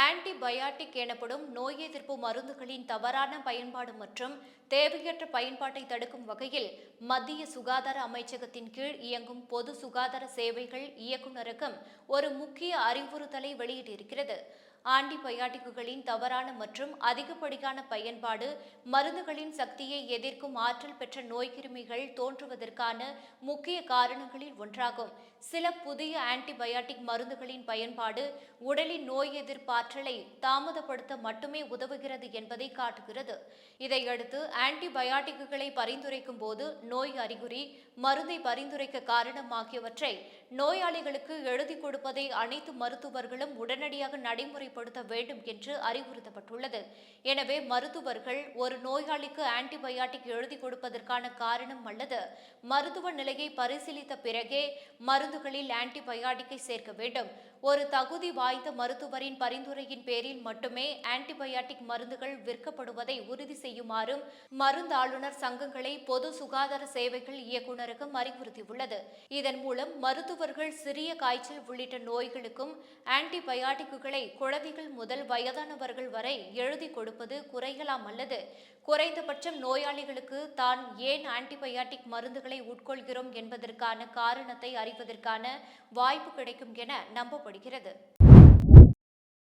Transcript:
Antibiotic எனப்படும் நோய் எதிர்ப்பு மருந்துகளின் தவறான பயன்பாடு மற்றும் தேவையற்ற பயன்பாட்டை தடுக்கும் வகையில் மத்திய சுகாதார அமைச்சகத்தின் கீழ் இயங்கும் பொது சுகாதார சேவைகள் இயக்குநரகம் ஒரு முக்கிய அறிவுறுத்தலை வெளியிட்டிருக்கிறது. ஆன்டிபயாட்டிக்குகளின் தவறான மற்றும் அதிகப்படியான பயன்பாடு மருந்துகளின் சக்தியை எதிர்க்கும் ஆற்றல் பெற்ற நோய்க்கிருமிகள் தோன்றுவதற்கான முக்கிய காரணங்களில் ஒன்றாகும். சில புதிய ஆன்டிபயாட்டிக் மருந்துகளின் பயன்பாடு உடலின் நோய் எதிர்ப்பாற்றலை தாமதப்படுத்த மட்டுமே உதவுகிறது என்பதை காட்டுகிறது. இதையடுத்து ஆன்டிபயாட்டிக்குகளை பரிந்துரைக்கும் போது நோய் அறிகுறி, மருந்தை பரிந்துரைக்க காரணம் ஆகியவற்றை நோயாளிகளுக்கு எழுதி கொடுப்பதை அனைத்து மருத்துவர்களும் உடனடியாக நடைமுறைப்படுத்த வேண்டும் என்று அறிவுறுத்தப்பட்டுள்ளது. எனவே மருத்துவர்கள் ஒரு நோயாளிக்கு ஆன்டிபயாட்டிக் எழுதி கொடுப்பதற்கான காரணம் அல்லது மருத்துவ நிலையை பரிசீலித்த பிறகே மருந்துகளில் ஆன்டிபயாட்டிக்கை சேர்க்க வேண்டும். ஒரு தகுதி வாய்ந்த மருத்துவரின் பரிந்துரையின் பேரில் மட்டுமே ஆன்டிபயாட்டிக் மருந்துகள் விற்கப்படுவதை உறுதி செய்யுமாறும் மருந்தாளுநர் சங்கங்களை பொது சுகாதார சேவைகள் இயக்குநரகம் அறிவுறுத்தியுள்ளது. இதன் மூலம் மருத்துவர்கள் சிறிய காய்ச்சல் உள்ளிட்ட நோய்களுக்கும் ஆன்டிபயாட்டிக்குகளை குழந்தைகள் முதல் வயதானவர்கள் வரை எழுதி கொடுப்பது குறையலாம் அல்லது குறைந்தபட்சம் நோயாளிகளுக்கு தான் ஏன் ஆன்டிபயாட்டிக் மருந்துகளை உட்கொள்கிறோம் என்பதற்கான காரணத்தை அறிவதற்கான வாய்ப்பு கிடைக்கும் என நம்பப்படுகிறது.